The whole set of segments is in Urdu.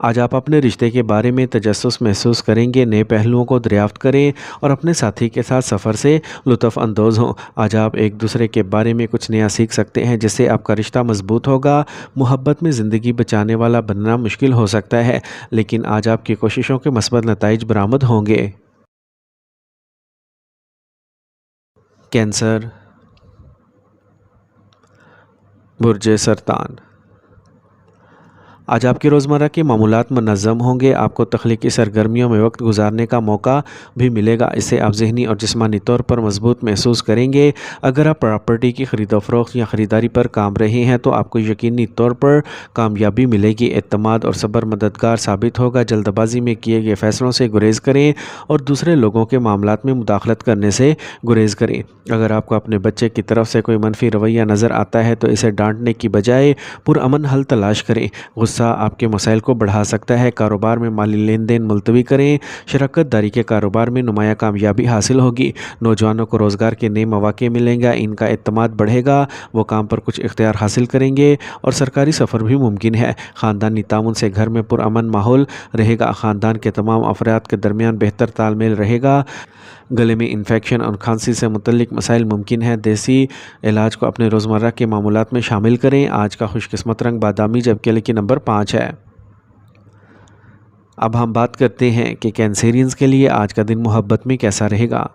آج آپ اپنے رشتے کے بارے میں تجسس محسوس کریں گے، نئے پہلوؤں کو دریافت کریں اور اپنے ساتھی کے ساتھ سفر سے لطف اندوز ہوں۔ آج آپ ایک دوسرے کے بارے میں کچھ نیا سیکھ سکتے ہیں جس سے آپ کا رشتہ مضبوط ہوگا۔ محبت میں زندگی بچانے والا بننا مشکل ہو سکتا ہے، لیکن آج آپ کی کوششوں کے مثبت نتائج برآمد ہوں گے۔ کینسر، برج سرطان۔ آج آپ کے روزمرہ کے معمولات منظم ہوں گے، آپ کو تخلیقی سرگرمیوں میں وقت گزارنے کا موقع بھی ملے گا، اس سے آپ ذہنی اور جسمانی طور پر مضبوط محسوس کریں گے۔ اگر آپ پراپرٹی کی خرید و فروخت یا خریداری پر کام رہے ہیں تو آپ کو یقینی طور پر کامیابی ملے گی۔ اعتماد اور صبر مددگار ثابت ہوگا۔ جلد بازی میں کیے گئے فیصلوں سے گریز کریں اور دوسرے لوگوں کے معاملات میں مداخلت کرنے سے گریز کریں۔ اگر آپ کو اپنے بچے کی طرف سے کوئی منفی رویہ نظر آتا ہے تو اسے ڈانٹنے کی بجائے پرامن حل تلاش کریں۔ غصہ آپ کے مسائل کو بڑھا سکتا ہے۔ کاروبار میں مالی لین دین ملتوی کریں۔ شراکت داری کے کاروبار میں نمایاں کامیابی حاصل ہوگی۔ نوجوانوں کو روزگار کے نئے مواقع ملیں گا، ان کا اعتماد بڑھے گا، وہ کام پر کچھ اختیار حاصل کریں گے اور سرکاری سفر بھی ممکن ہے۔ خاندانی تعاون سے گھر میں پرامن ماحول رہے گا۔ خاندان کے تمام افراد کے درمیان بہتر تال میل رہے گا۔ گلے میں انفیکشن اور کھانسی سے متعلق مسائل ممکن ہیں۔ دیسی علاج کو اپنے روزمرہ کے معمولات میں شامل کریں۔ آج کا خوش قسمت رنگ بادامی جبکہ لکی نمبر 5 ہے۔ اب ہم بات کرتے ہیں کہ کینسیرینز کے لیے آج کا دن محبت میں کیسا رہے گا۔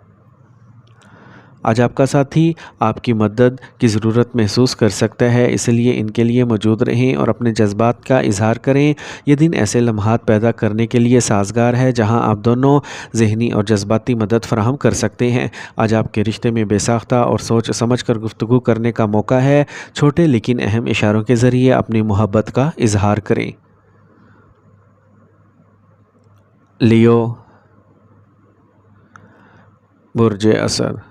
آج آپ کا ساتھی آپ کی مدد کی ضرورت محسوس کر سکتا ہے، اس لیے ان کے لیے موجود رہیں اور اپنے جذبات کا اظہار کریں۔ یہ دن ایسے لمحات پیدا کرنے کے لیے سازگار ہے جہاں آپ دونوں ذہنی اور جذباتی مدد فراہم کر سکتے ہیں۔ آج آپ کے رشتے میں بے ساختہ اور سوچ سمجھ کر گفتگو کرنے کا موقع ہے۔ چھوٹے لیکن اہم اشاروں کے ذریعے اپنی محبت کا اظہار کریں۔ لیو، برج اسد۔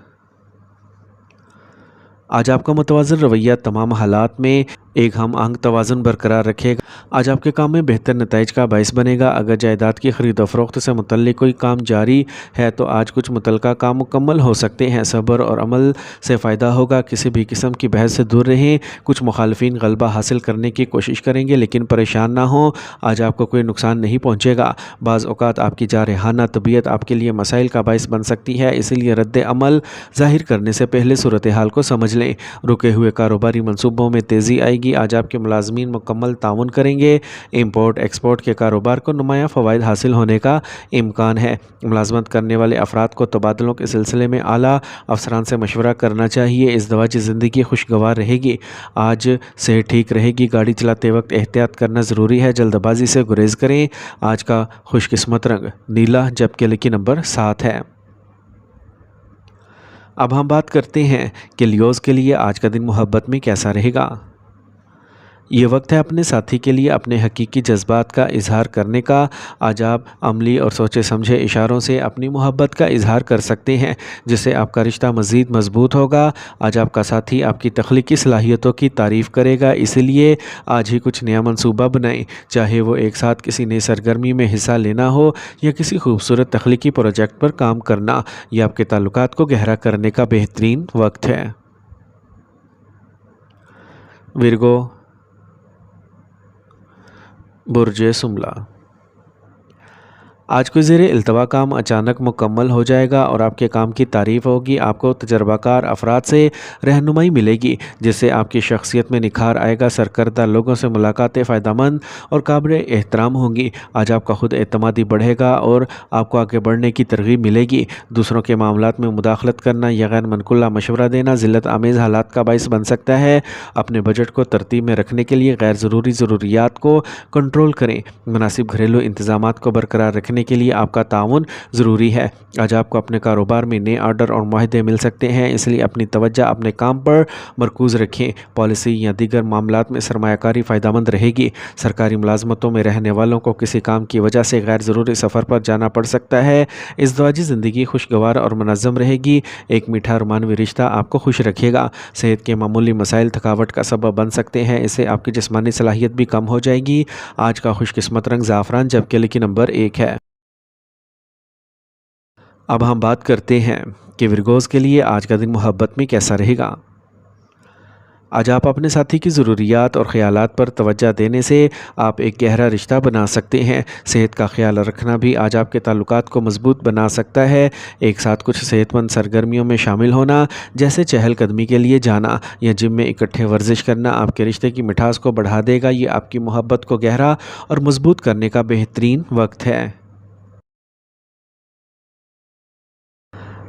آج آپ کا متوازن رویہ تمام حالات میں ایک ہم آہنگ توازن برقرار رکھے گا۔ آج آپ کے کام میں بہتر نتائج کا باعث بنے گا۔ اگر جائیداد کی خرید و فروخت سے متعلق کوئی کام جاری ہے تو آج کچھ متعلقہ کام مکمل ہو سکتے ہیں۔ صبر اور عمل سے فائدہ ہوگا۔ کسی بھی قسم کی بحث سے دور رہیں۔ کچھ مخالفین غلبہ حاصل کرنے کی کوشش کریں گے لیکن پریشان نہ ہوں، آج آپ کو کوئی نقصان نہیں پہنچے گا۔ بعض اوقات آپ کی جارحانہ طبیعت آپ کے لیے مسائل کا باعث بن سکتی ہے، اس لیے رد عمل ظاہر کرنے سے پہلے صورتحال کو سمجھ لیں۔ رکے ہوئے کاروباری منصوبوں میں تیزی آئے گی۔ آج آپ کے ملازمین مکمل تعاون کریں گے۔ امپورٹ ایکسپورٹ کے کاروبار کو نمایاں فوائد حاصل ہونے کا امکان ہے۔ ملازمت کرنے والے افراد کو تبادلوں کے سلسلے میں اعلیٰ افسران سے مشورہ کرنا چاہیے۔ ازدواجی زندگی خوشگوار رہے گی۔ آج صحت ٹھیک رہے گی۔ گاڑی چلاتے وقت احتیاط کرنا ضروری ہے، جلد بازی سے گریز کریں۔ آج کا خوش قسمت رنگ نیلا جبکہ لکی نمبر 7 ہے۔ اب ہم بات کرتے ہیں کہ لیوز کے لیے آج کا دن محبت میں کیسا رہے گا۔ یہ وقت ہے اپنے ساتھی کے لیے اپنے حقیقی جذبات کا اظہار کرنے کا۔ آج آپ عملی اور سوچے سمجھے اشاروں سے اپنی محبت کا اظہار کر سکتے ہیں جس سے آپ کا رشتہ مزید مضبوط ہوگا۔ آج آپ کا ساتھی آپ کی تخلیقی صلاحیتوں کی تعریف کرے گا، اس لیے آج ہی کچھ نیا منصوبہ بنائیں، چاہے وہ ایک ساتھ کسی نئی سرگرمی میں حصہ لینا ہو یا کسی خوبصورت تخلیقی پروجیکٹ پر کام کرنا۔ یہ آپ کے تعلقات کو گہرا کرنے کا بہترین وقت ہے۔ ورگو، برج سملہ۔ آج کوئی زیر التوا کام اچانک مکمل ہو جائے گا اور آپ کے کام کی تعریف ہوگی۔ آپ کو تجربہ کار افراد سے رہنمائی ملے گی جس سے آپ کی شخصیت میں نکھار آئے گا۔ سرکردہ لوگوں سے ملاقاتیں فائدہ مند اور قابل احترام ہوں گی۔ آج آپ کا خود اعتمادی بڑھے گا اور آپ کو آگے بڑھنے کی ترغیب ملے گی۔ دوسروں کے معاملات میں مداخلت کرنا یا غیر منقولہ مشورہ دینا ذلت آمیز حالات کا باعث بن سکتا ہے۔ اپنے بجٹ کو ترتیب میں رکھنے کے لیے غیر ضروری ضروریات کو کنٹرول کریں۔ مناسب گھریلو انتظامات کو برقرار رکھنے کے لیے آپ کا تعاون ضروری ہے۔ آج آپ کو اپنے کاروبار میں نئے آرڈر اور معاہدے مل سکتے ہیں، اس لیے اپنی توجہ اپنے کام پر مرکوز رکھیں۔ پالیسی یا دیگر معاملات میں سرمایہ کاری فائدہ مند رہے گی۔ سرکاری ملازمتوں میں رہنے والوں کو کسی کام کی وجہ سے غیر ضروری سفر پر جانا پڑ سکتا ہے۔ ازدواجی زندگی خوشگوار اور منظم رہے گی۔ ایک میٹھا رومانوی رشتہ آپ کو خوش رکھے گا۔ صحت کے معمولی مسائل تھکاوٹ کا سبب بن سکتے ہیں، اس سے آپ کی جسمانی صلاحیت بھی کم ہو جائے گی۔ آج کا خوش قسمت رنگ زعفران جبکہ لکی نمبر 1 ہے۔ اب ہم بات کرتے ہیں کہ ورگوز کے لیے آج کا دن محبت میں کیسا رہے گا۔ آج آپ اپنے ساتھی کی ضروریات اور خیالات پر توجہ دینے سے آپ ایک گہرا رشتہ بنا سکتے ہیں۔ صحت کا خیال رکھنا بھی آج آپ کے تعلقات کو مضبوط بنا سکتا ہے۔ ایک ساتھ کچھ صحت مند سرگرمیوں میں شامل ہونا، جیسے چہل قدمی کے لیے جانا یا جم میں اکٹھے ورزش کرنا، آپ کے رشتے کی مٹھاس کو بڑھا دے گا۔ یہ آپ کی محبت کو گہرا اور مضبوط کرنے کا بہترین وقت ہے۔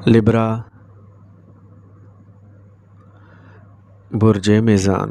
لبرا، برج میزان۔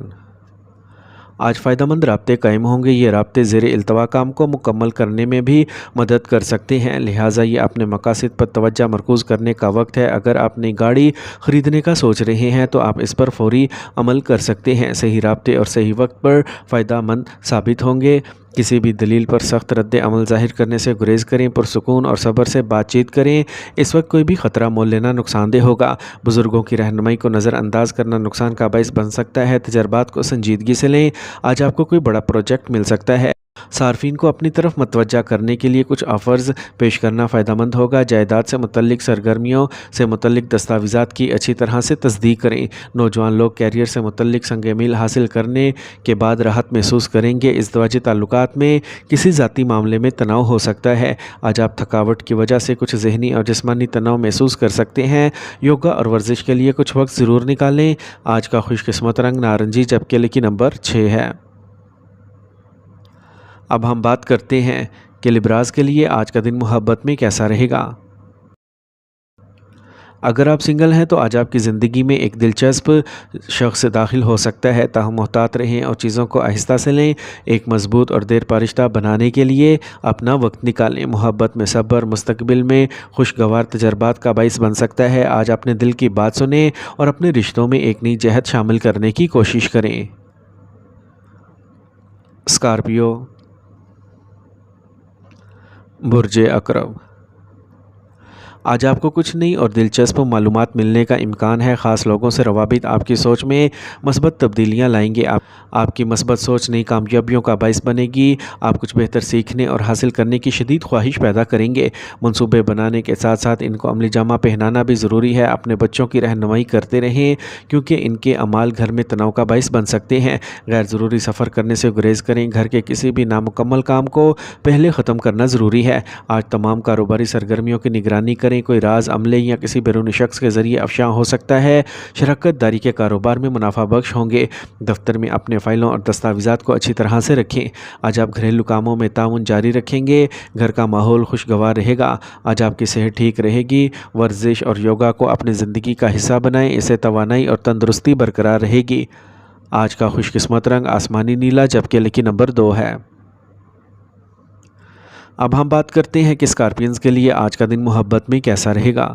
آج فائدہ مند رابطے قائم ہوں گے۔ یہ رابطے زیر التوا کام کو مکمل کرنے میں بھی مدد کر سکتے ہیں، لہٰذا یہ اپنے مقاصد پر توجہ مرکوز کرنے کا وقت ہے۔ اگر آپ نئی گاڑی خریدنے کا سوچ رہے ہیں تو آپ اس پر فوری عمل کر سکتے ہیں۔ صحیح رابطے اور صحیح وقت پر فائدہ مند ثابت ہوں گے۔ کسی بھی دلیل پر سخت رد عمل ظاہر کرنے سے گریز کریں، پرسکون اور صبر سے بات چیت کریں۔ اس وقت کوئی بھی خطرہ مول لینا نقصان دہ ہوگا۔ بزرگوں کی رہنمائی کو نظر انداز کرنا نقصان کا باعث بن سکتا ہے۔ تجربات کو سنجیدگی سے لیں، آج آپ کو کوئی بڑا پروجیکٹ مل سکتا ہے۔ صارفین کو اپنی طرف متوجہ کرنے کے لیے کچھ آفرز پیش کرنا فائدہ مند ہوگا۔ جائیداد سے متعلق سرگرمیوں سے متعلق دستاویزات کی اچھی طرح سے تصدیق کریں۔ نوجوان لوگ کیریئر سے متعلق سنگ میل حاصل کرنے کے بعد راحت محسوس کریں گے۔ ازدواجی تعلقات میں کسی ذاتی معاملے میں تناؤ ہو سکتا ہے۔ آج آپ تھکاوٹ کی وجہ سے کچھ ذہنی اور جسمانی تناؤ محسوس کر سکتے ہیں۔ یوگا اور ورزش کے لیے کچھ وقت ضرور نکالیں۔ آج کا خوش قسمت رنگ نارنجی جبکہ لکی نمبر 6 ہے۔ اب ہم بات کرتے ہیں کہ لبراز کے لیے آج کا دن محبت میں کیسا رہے گا۔ اگر آپ سنگل ہیں تو آج آپ کی زندگی میں ایک دلچسپ شخص داخل ہو سکتا ہے، تاہم محتاط رہیں اور چیزوں کو آہستہ سے لیں۔ ایک مضبوط اور دیر پا رشتہ بنانے کے لیے اپنا وقت نکالیں۔ محبت میں صبر مستقبل میں خوشگوار تجربات کا باعث بن سکتا ہے۔ آج اپنے دل کی بات سنیں اور اپنے رشتوں میں ایک نئی جہت شامل کرنے کی کوشش کریں۔ اسکارپیو، برج عقرب۔ آج آپ کو کچھ نئی اور دلچسپ معلومات ملنے کا امکان ہے۔ خاص لوگوں سے روابط آپ کی سوچ میں مثبت تبدیلیاں لائیں گے۔ آپ کی مثبت سوچ نئی کامیابیوں کا باعث بنے گی۔ آپ کچھ بہتر سیکھنے اور حاصل کرنے کی شدید خواہش پیدا کریں گے۔ منصوبے بنانے کے ساتھ ساتھ ان کو عملی جامہ پہنانا بھی ضروری ہے۔ اپنے بچوں کی رہنمائی کرتے رہیں کیونکہ ان کے اعمال گھر میں تناؤ کا باعث بن سکتے ہیں۔ غیر ضروری سفر کرنے سے گریز کریں۔ گھر کے کسی بھی نامکمل کام کو پہلے ختم کرنا ضروری ہے۔ آج تمام کاروباری سرگرمیوں کی نگرانی کریں۔ کوئی راز عملے یا کسی بیرونی شخص کے ذریعے افشاں ہو سکتا ہے۔ شراکت داری کے کاروبار میں منافع بخش ہوں گے۔ دفتر میں اپنے فائلوں اور دستاویزات کو اچھی طرح سے رکھیں۔ آج آپ گھریلو کاموں میں تعاون جاری رکھیں گے۔ گھر کا ماحول خوشگوار رہے گا۔ آج آپ کی صحت ٹھیک رہے گی۔ ورزش اور یوگا کو اپنی زندگی کا حصہ بنائیں، اس سے توانائی اور تندرستی برقرار رہے گی۔ آج کا خوش قسمت رنگ آسمانی نیلا جبکہ لکی نمبر 2 ہے۔ اب ہم بات کرتے ہیں کہ اسکارپینز کے لیے آج کا دن محبت میں کیسا رہے گا۔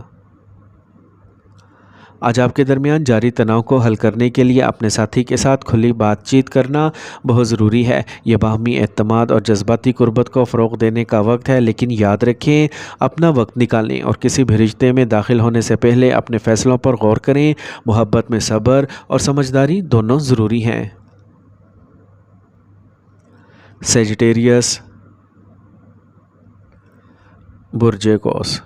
آج آپ کے درمیان جاری تناؤ کو حل کرنے کے لیے اپنے ساتھی کے ساتھ کھلی بات چیت کرنا بہت ضروری ہے۔ یہ باہمی اعتماد اور جذباتی قربت کو فروغ دینے کا وقت ہے، لیکن یاد رکھیں اپنا وقت نکالیں اور کسی بھی رشتے میں داخل ہونے سے پہلے اپنے فیصلوں پر غور کریں۔ محبت میں صبر اور سمجھداری دونوں ضروری ہیں۔ سیجیٹیریس، برج قوس۔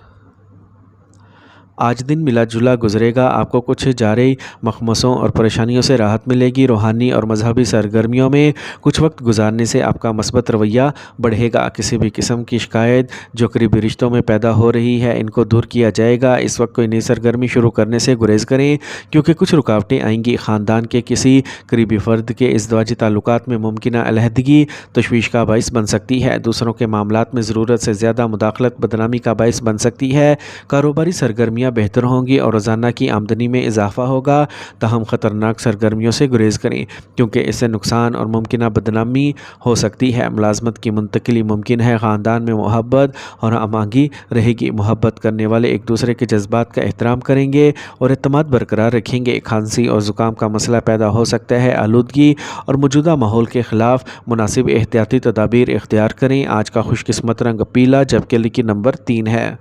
آج دن ملا جلا گزرے گا۔ آپ کو کچھ جاری مخمصوں اور پریشانیوں سے راحت ملے گی۔ روحانی اور مذہبی سرگرمیوں میں کچھ وقت گزارنے سے آپ کا مثبت رویہ بڑھے گا۔ کسی بھی قسم کی شکایت جو قریبی رشتوں میں پیدا ہو رہی ہے ان کو دور کیا جائے گا۔ اس وقت کوئی نئی سرگرمی شروع کرنے سے گریز کریں کیونکہ کچھ رکاوٹیں آئیں گی۔ خاندان کے کسی قریبی فرد کے ازدواجی تعلقات میں ممکنہ علیحدگی تشویش کا باعث بن سکتی ہے۔ دوسروں کے معاملات میں ضرورت سے زیادہ مداخلت بدنامی کا باعث بن سکتی ہے۔ کاروباری سرگرمیاں بہتر ہوں گی اور روزانہ کی آمدنی میں اضافہ ہوگا، تاہم خطرناک سرگرمیوں سے گریز کریں کیونکہ اس سے نقصان اور ممکنہ بدنامی ہو سکتی ہے۔ ملازمت کی منتقلی ممکن ہے۔ خاندان میں محبت اور ہم آہنگی رہے گی۔ محبت کرنے والے ایک دوسرے کے جذبات کا احترام کریں گے اور اعتماد برقرار رکھیں گے۔ کھانسی اور زکام کا مسئلہ پیدا ہو سکتا ہے۔ آلودگی اور موجودہ ماحول کے خلاف مناسب احتیاطی تدابیر اختیار کریں۔ آج کا خوش قسمت رنگ پیلا جبکہ لکی نمبر 3 ہے۔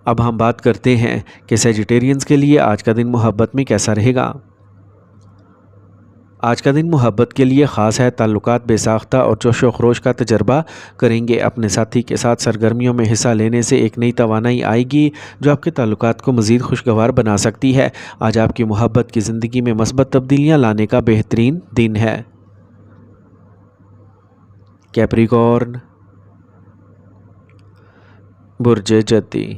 اب ہم بات کرتے ہیں کہ سیجیٹیرینز کے لیے آج کا دن محبت میں کیسا رہے گا۔ آج کا دن محبت کے لیے خاص ہے، تعلقات بے ساختہ اور جوش و خروش کا تجربہ کریں گے۔ اپنے ساتھی کے ساتھ سرگرمیوں میں حصہ لینے سے ایک نئی توانائی آئے گی جو آپ کے تعلقات کو مزید خوشگوار بنا سکتی ہے۔ آج آپ کی محبت کی زندگی میں مثبت تبدیلیاں لانے کا بہترین دن ہے۔ کیپریکارن، برج جدی۔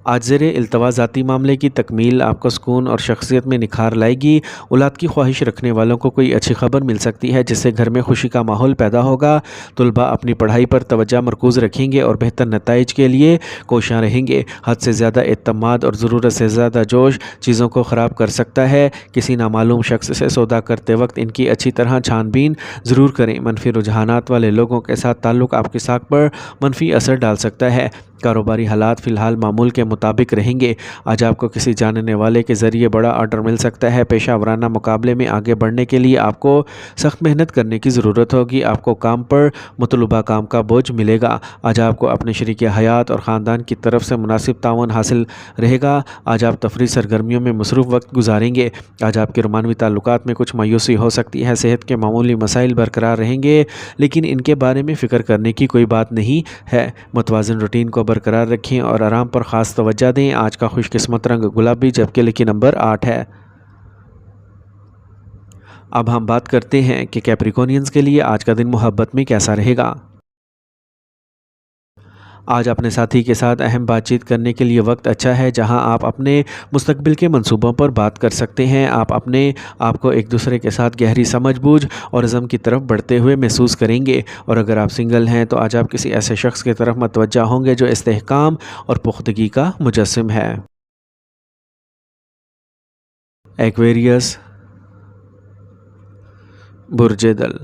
آج زیر التوا ذاتی معاملے کی تکمیل آپ کو سکون اور شخصیت میں نکھار لائے گی۔ اولاد کی خواہش رکھنے والوں کو کوئی اچھی خبر مل سکتی ہے جس سے گھر میں خوشی کا ماحول پیدا ہوگا۔ طلباء اپنی پڑھائی پر توجہ مرکوز رکھیں گے اور بہتر نتائج کے لیے کوشاں رہیں گے۔ حد سے زیادہ اعتماد اور ضرورت سے زیادہ جوش چیزوں کو خراب کر سکتا ہے۔ کسی نامعلوم شخص سے سودا کرتے وقت ان کی اچھی طرح چھان بین ضرور کریں۔ منفی رجحانات والے لوگوں کے ساتھ تعلق آپ کی ساکھ پر منفی اثر ڈال سکتا ہے۔ کاروباری حالات فی الحال معمول کے مطابق رہیں گے۔ آج آپ کو کسی جاننے والے کے ذریعے بڑا آرڈر مل سکتا ہے۔ پیشہ ورانہ مقابلے میں آگے بڑھنے کے لیے آپ کو سخت محنت کرنے کی ضرورت ہوگی۔ آپ کو کام پر مطلوبہ کام کا بوجھ ملے گا۔ آج آپ کو اپنے شریک حیات اور خاندان کی طرف سے مناسب تعاون حاصل رہے گا۔ آج آپ تفریح سرگرمیوں میں مصروف وقت گزاریں گے۔ آج آپ کے رومانوی تعلقات میں کچھ مایوسی ہو سکتی ہے۔ صحت کے معمولی مسائل برقرار رہیں گے لیکن ان کے بارے میں فکر کرنے کی کوئی بات نہیں ہے۔ متوازن روٹین کو برقرار رکھیں اور آرام پر خاص توجہ دیں۔ آج کا خوش قسمت رنگ گلابی جبکہ لکی نمبر 8 ہے۔ اب ہم بات کرتے ہیں کہ کیپریکونینز کے لیے آج کا دن محبت میں کیسا رہے گا۔ آج اپنے ساتھی کے ساتھ اہم بات چیت کرنے کے لیے وقت اچھا ہے جہاں آپ اپنے مستقبل کے منصوبوں پر بات کر سکتے ہیں۔ آپ اپنے آپ کو ایک دوسرے کے ساتھ گہری سمجھ بوجھ اور عزم کی طرف بڑھتے ہوئے محسوس کریں گے، اور اگر آپ سنگل ہیں تو آج آپ کسی ایسے شخص کی طرف متوجہ ہوں گے جو استحکام اور پختگی کا مجسم ہے۔ ایکویریس، برج دل۔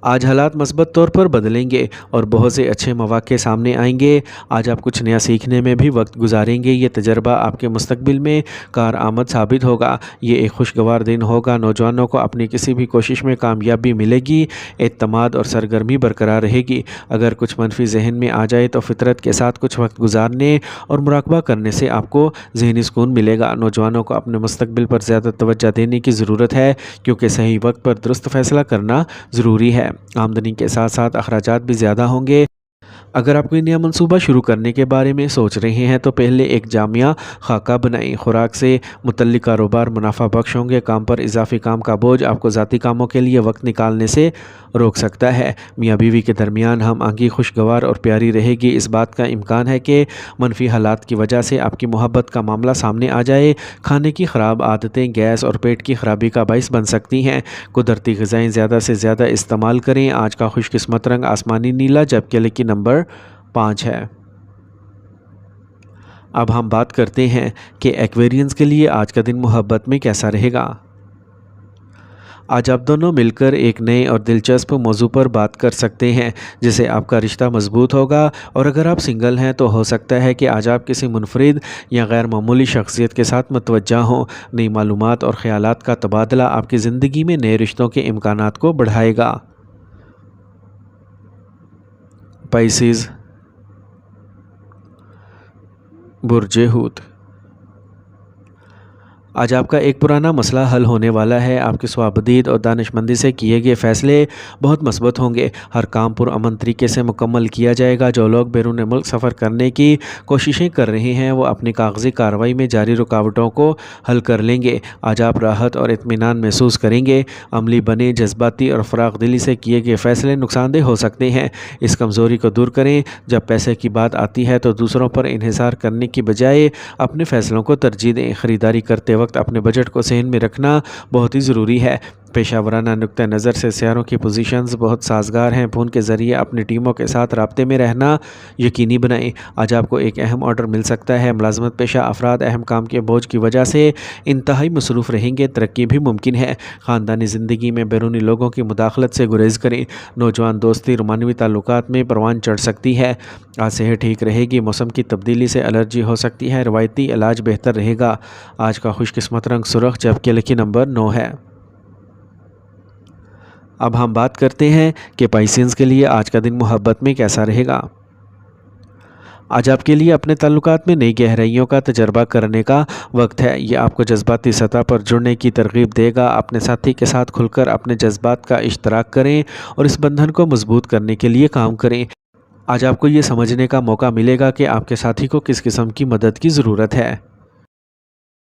آج حالات مثبت طور پر بدلیں گے اور بہت سے اچھے مواقع سامنے آئیں گے۔ آج آپ کچھ نیا سیکھنے میں بھی وقت گزاریں گے۔ یہ تجربہ آپ کے مستقبل میں کارآمد ثابت ہوگا۔ یہ ایک خوشگوار دن ہوگا۔ نوجوانوں کو اپنی کسی بھی کوشش میں کامیابی ملے گی۔ اعتماد اور سرگرمی برقرار رہے گی۔ اگر کچھ منفی ذہن میں آ جائے تو فطرت کے ساتھ کچھ وقت گزارنے اور مراقبہ کرنے سے آپ کو ذہنی سکون ملے گا۔ نوجوانوں کو اپنے مستقبل پر زیادہ توجہ دینے کی ضرورت ہے کیونکہ صحیح وقت پر درست فیصلہ کرنا ضروری ہے۔ آمدنی کے ساتھ ساتھ اخراجات بھی زیادہ ہوں گے۔ اگر آپ کوئی نیا منصوبہ شروع کرنے کے بارے میں سوچ رہے ہیں تو پہلے ایک جامع خاکہ بنائیں۔ خوراک سے متعلق کاروبار منافع بخش ہوں گے۔ کام پر اضافی کام کا بوجھ آپ کو ذاتی کاموں کے لیے وقت نکالنے سے روک سکتا ہے۔ میاں بیوی کے درمیان ہم آہنگی خوشگوار اور پیاری رہے گی۔ اس بات کا امکان ہے کہ منفی حالات کی وجہ سے آپ کی محبت کا معاملہ سامنے آ جائے۔ کھانے کی خراب عادتیں گیس اور پیٹ کی خرابی کا باعث بن سکتی ہیں۔ قدرتی غذائیں زیادہ سے زیادہ استعمال کریں۔ آج کا خوش قسمت رنگ آسمانی نیلا جبکہ لکی نمبر 5 ہے۔ اب ہم بات کرتے ہیں کہ ایکویرینز کے لیے آج کا دن محبت میں کیسا رہے گا۔ آج آپ دونوں مل کر ایک نئے اور دلچسپ موضوع پر بات کر سکتے ہیں جس سے آپ کا رشتہ مضبوط ہوگا، اور اگر آپ سنگل ہیں تو ہو سکتا ہے کہ آج آپ کسی منفرد یا غیر معمولی شخصیت کے ساتھ متوجہ ہوں۔ نئی معلومات اور خیالات کا تبادلہ آپ کی زندگی میں نئے رشتوں کے امکانات کو بڑھائے گا۔ پائسیز، برج حوت۔ آج آپ کا ایک پرانا مسئلہ حل ہونے والا ہے۔ آپ کی صوابدید اور دانش مندی سے کیے گئے فیصلے بہت مثبت ہوں گے۔ ہر کام پرامن طریقے سے مکمل کیا جائے گا۔ جو لوگ بیرون ملک سفر کرنے کی کوششیں کر رہے ہیں وہ اپنی کاغذی کارروائی میں جاری رکاوٹوں کو حل کر لیں گے۔ آج آپ راحت اور اطمینان محسوس کریں گے۔ عملی بنیں۔ جذباتی اور فراخ دلی سے کیے گئے فیصلے نقصان دہ ہو سکتے ہیں۔ اس کمزوری کو دور کریں۔ جب پیسے کی بات آتی ہے تو دوسروں پر انحصار کرنے کی بجائے اپنے فیصلوں کو ترجیح دیں۔ خریداری کرتے وقت اپنے بجٹ کو ذہن میں رکھنا بہت ہی ضروری ہے۔ پیشہ ورانہ نقطہ نظر سے سیاروں کی پوزیشنز بہت سازگار ہیں۔ فون کے ذریعے اپنی ٹیموں کے ساتھ رابطے میں رہنا یقینی بنائیں۔ آج آپ کو ایک اہم آرڈر مل سکتا ہے۔ ملازمت پیشہ افراد اہم کام کے بوجھ کی وجہ سے انتہائی مصروف رہیں گے۔ ترقی بھی ممکن ہے۔ خاندانی زندگی میں بیرونی لوگوں کی مداخلت سے گریز کریں۔ نوجوان دوستی رومانوی تعلقات میں پروان چڑھ سکتی ہے۔ آج صحت ٹھیک رہے گی۔ موسم کی تبدیلی سے الرجی ہو سکتی ہے۔ روایتی علاج بہتر رہے گا۔ آج کا خوش قسمت رنگ سرخ جبکہ لکی نمبر 9 ہے۔ اب ہم بات کرتے ہیں کہ پائسینز کے لیے آج کا دن محبت میں کیسا رہے گا۔ آج آپ کے لیے اپنے تعلقات میں نئی گہرائیوں کا تجربہ کرنے کا وقت ہے۔ یہ آپ کو جذباتی سطح پر جڑنے کی ترغیب دے گا۔ اپنے ساتھی کے ساتھ کھل کر اپنے جذبات کا اشتراک کریں اور اس بندھن کو مضبوط کرنے کے لیے کام کریں۔ آج آپ کو یہ سمجھنے کا موقع ملے گا کہ آپ کے ساتھی کو کس قسم کی مدد کی ضرورت ہے۔